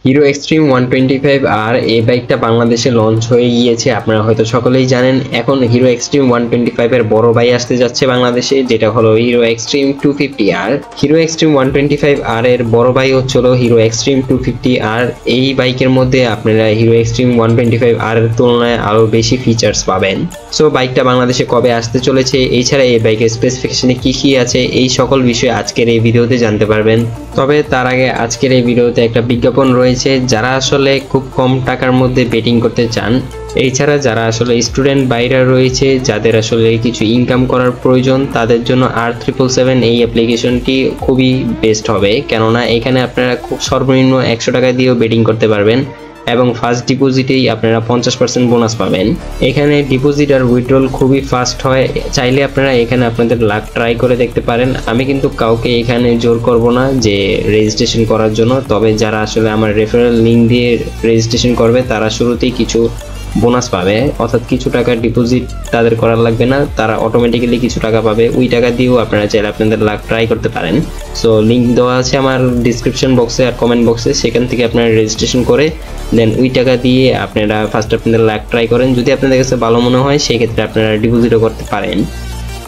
Hero extreme 125 আর এই বাইকটা বাংলাদেশে লঞ্চ হয়ে গিয়েছে, আপনারা হয়তো সকলেই জানেন। এখন হিরো এক্সট্রিম 125 এর বড় ভাই আসতে যাচ্ছে বাংলাদেশে, যেটা হলো হিরো এক্সট্রিম 250 আর। হিরো এক্সট্রিম 125 আর এর বড় ভাই হচ্ছিল হিরো এক্সট্রিম 250 আর। এই বাইকের মধ্যে আপনারা হিরো এক্সট্রিম 125 আর এর তুলনায় আরো বেশি ফিচার্স পাবেন। সো বাইকটা বাংলাদেশে কবে আসতে চলেছে, এছাড়া এই বাইকের স্পেসিফিকেশনে কি কি আছে, এই সকল বিষয়ে আজকের এই ভিডিওতে জানতে পারবেন। তবে তার আগে আজকের এই ভিডিওতে একটা বিজ্ঞাপন রয়েছে, যারা আসলে খুব কম টাকার মধ্যে বেটিং করতে চান, এছাড়া যারা আসলে স্টুডেন্ট বাইরা রয়েছে, যাদের আসলে কিছু ইনকাম করার প্রয়োজন, তাদের জন্য R777 এই অ্যাপ্লিকেশনটি খুবই বেস্ট হবে। কেননা এখানে আপনারা খুব সর্বনিম্ন 100 টাকা দিয়েও বেটিং করতে পারবেন এবং ফার্স্ট ডিপোজিটেই আপনারা 50% বোনাস পাবেন। এখানে ডিপোজিট আর উইথড্রল খুবই ফাস্ট হয়। চাইলে আপনারা এখানে আপনাদের লাক ট্রাই করে দেখতে পারেন। আমি কিন্তু কাউকে এখানে জোর করব না যে রেজিস্ট্রেশন করার জন্য, তবে যারা আসলে আমার রেফারেল লিঙ্ক দিয়ে রেজিস্ট্রেশন করবে তারা শুরুতেই কিছু বোনাস পাবে, অর্থাৎ কিছু টাকা ডিপোজিট তাদের করার লাগবে না, তারা অটোমেটিক্যালি কিছু টাকা পাবে। ওই টাকা দিয়েও আপনারা চাইলে আপনাদের লাক ট্রাই করতে পারেন। সো লিঙ্ক দেওয়া আছে আমার ডিসক্রিপশন বক্সে আর কমেন্ট বক্সে, সেখান থেকে আপনারা রেজিস্ট্রেশন করে দেন ওই টাকা দিয়ে আপনারা ফার্স্ট আপনাদের লাক ট্রাই করেন। যদি আপনাদের কাছে ভালো মনে হয় সেক্ষেত্রে আপনারা ডিপোজিটও করতে পারেন।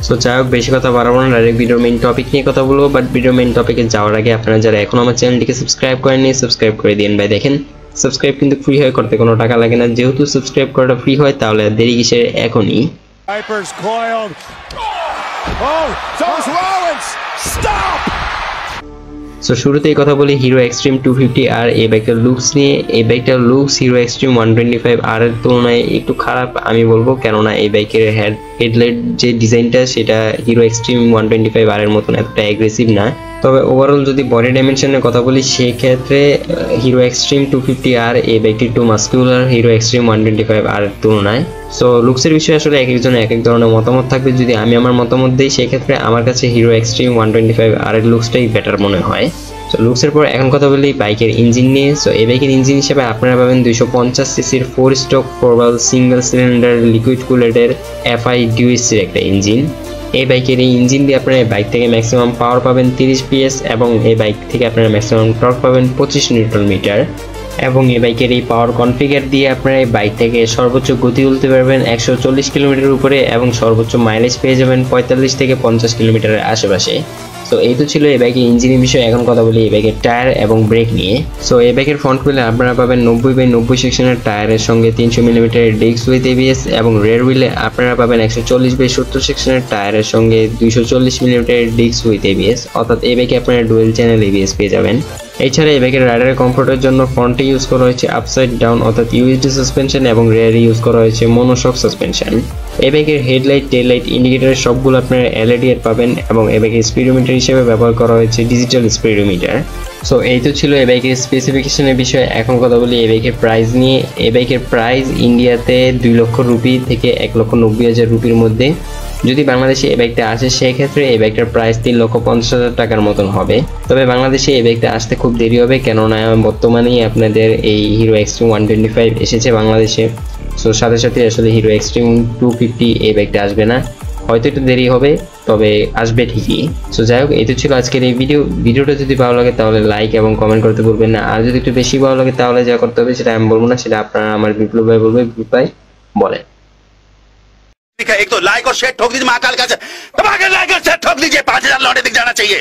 সো যাই হোক, বেশি কথা বাড়াবো না, ডাইরেক্ট ভিডিওর মেইন টপিক নিয়ে কথা বলবো। বাট ভিডিওর মেইন টপিকে যাওয়ার আগে আপনারা যারা এখন আমার চ্যানেলটিকে সাবস্ক্রাইব করেননি, সাবস্ক্রাইব করে দিন ভাই। দেখেন সাবস্ক্রাইব কিন্তু ফ্রি হয়, করতে কোনো টাকা লাগে না। যেহেতু সাবস্ক্রাইব করাটা ফ্রি হয়, তাহলে দেরি কিসের, এখনই। সো শুরুতেই কথা বলি হিরো এক্সট্রিম 250 আর এই বাইকটার লুকস নিয়ে। এই বাইকটার লুকস হিরো এক্সট্রিম 125 আর এর তুলনায় একটু খারাপ আমি বলবো, কেননা এই বাইকের হেডলাইট যে ডিজাইনটা সেটা হিরো এক্সট্রিম 125 আর এর মতন এতটা অ্যাগ্রেসিভ না। তবে ওভারঅল যদি বডি ডাইমেনশনের কথা বলি, সেক্ষেত্রে হিরো এক্সট্রিম 250 আর এই বাইকটি একটু মাস্কুলার হিরো এক্সট্রিম 125 আর এর তুলনায়। সো লুকসের বিষয়ে আসলে এক একজন এক এক ধরনের মতামত থাকবে। যদি আমি আমার মতামত দিই, সেক্ষেত্রে আমার কাছে হিরো এক্সট্রিম 125 আর এর লুকসটাই বেটার মনে হয়। সো লুকসের পর এখন কথা বলি বাইকের ইঞ্জিন নিয়ে। সো এই বাইকের ইঞ্জিন হিসেবে আপনারা পাবেন 250 সিসির 4 স্ট্রোক প্রবাল সিঙ্গেল সিলিন্ডার লিকুইড কুলেটের FI ডিউএসির একটা ইঞ্জিন। এই বাইকের এই ইঞ্জিন দিয়ে আপনারা বাইক থেকে ম্যাক্সিমাম পাওয়ার পাবেন 30 PS এবং এই বাইক থেকে আপনারা ম্যাক্সিমাম টর্ক পাবেন 25 নিউটন মিটার। এবং এই বাইকের এই পাওয়ার কনফিগার দিয়ে আপনারা এই বাইক থেকে সর্বোচ্চ গতি তুলতে পারবেন 140 কিলোমিটার উপরে এবং সর্বোচ্চ মাইলেজ পেয়ে যাবেন 45 থেকে 50 কিলোমিটারের আশেপাশে। সো এই তো ছিল এই বাইকের ইঞ্জিনের বিষয়ে। এখন কথা বলি এই বাইকের টায়ার এবং ব্রেক নিয়ে। সো এই বাইকের ফ্রন্ট হুইলে আপনারা পাবেন 90/90 সেকশনের টায়ারের সঙ্গে 300 মিলিমিটারের ডিস্ক উইথ ABS এবং রেয়ার হুইলে আপনারা পাবেন 140/70 সেকশনের টায়ারের সঙ্গে 240 মিলিমিটারের ডিস্ক উইথ ABS, অর্থাৎ এই বাইকে আপনারা ডুয়েল চ্যানেল ABS পেয়ে যাবেন। এছাড়া এই বাইকের রাইডারের কমফোর্টের জন্য ফ্রন্টে ইউজ করা হয়েছে আপসাইড ডাউন অর্থাৎ UHD সাসপেনশন এবং রেয়ারে ইউজ করা হয়েছে মনোশক সাসপেনশন। এই বাইকের হেডলাইট, টেল লাইট, ইন্ডিকেটর সবগুলো আপনারা LED এর পাবেন এবং এই বাইকের স্পিডোমিটার হিসেবে ব্যবহার করা হয়েছে ডিজিটাল স্পিডোমিটার। সো এই তো ছিল এই বাইকের স্পেসিফিকেশনের বিষয়ে। এখন কথা বলি এই বাইকের প্রাইস নিয়ে। এই বাইকের প্রাইস ইন্ডিয়াতে 2 লক্ষ রুপি থেকে 1,90,000 রুপির মধ্যে। যদি বাংলাদেশে এই বাইকটা আসে, সেক্ষেত্রে এই বাইকটার প্রাইস 3,50,000 টাকার মতন হবে। তবে বাংলাদেশে এই বাইকটা আসতে খুব দেরি হবে, কেননা বর্তমানেই আপনাদের এই হিরো এক্সট্রিম 125 এসেছে বাংলাদেশে। সো সাথে সাথে আসলে হিরো এক্সট্রিম 250 এই বাইকটা আসবে না, হয়তো একটু দেরি হবে, তবে আসবে ঠিকই। সো যাই হোক, এই তো ছিল আজকের এই ভিডিওটা যদি ভালো লাগে তাহলে লাইক এবং কমেন্ট করতে ভুলবেন না। আর যদি একটু বেশি ভালো লাগে তাহলে যা করতে হবে সেটা আমি বলবো না, সেটা আপনারা আমার বিপ্লব ভাই বলবে। বিপ্লব ভাই বলেন। एक तो लाइक और शेयर ठोक दीजिए, महाकाल का दबा के लाइक और शेयर ठोक दीजिए, 5,000 लौटे दिख जाना चाहिए।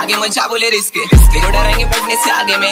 आगे मचा बोले रिस्क डरेंगे पढ़ने से आगे में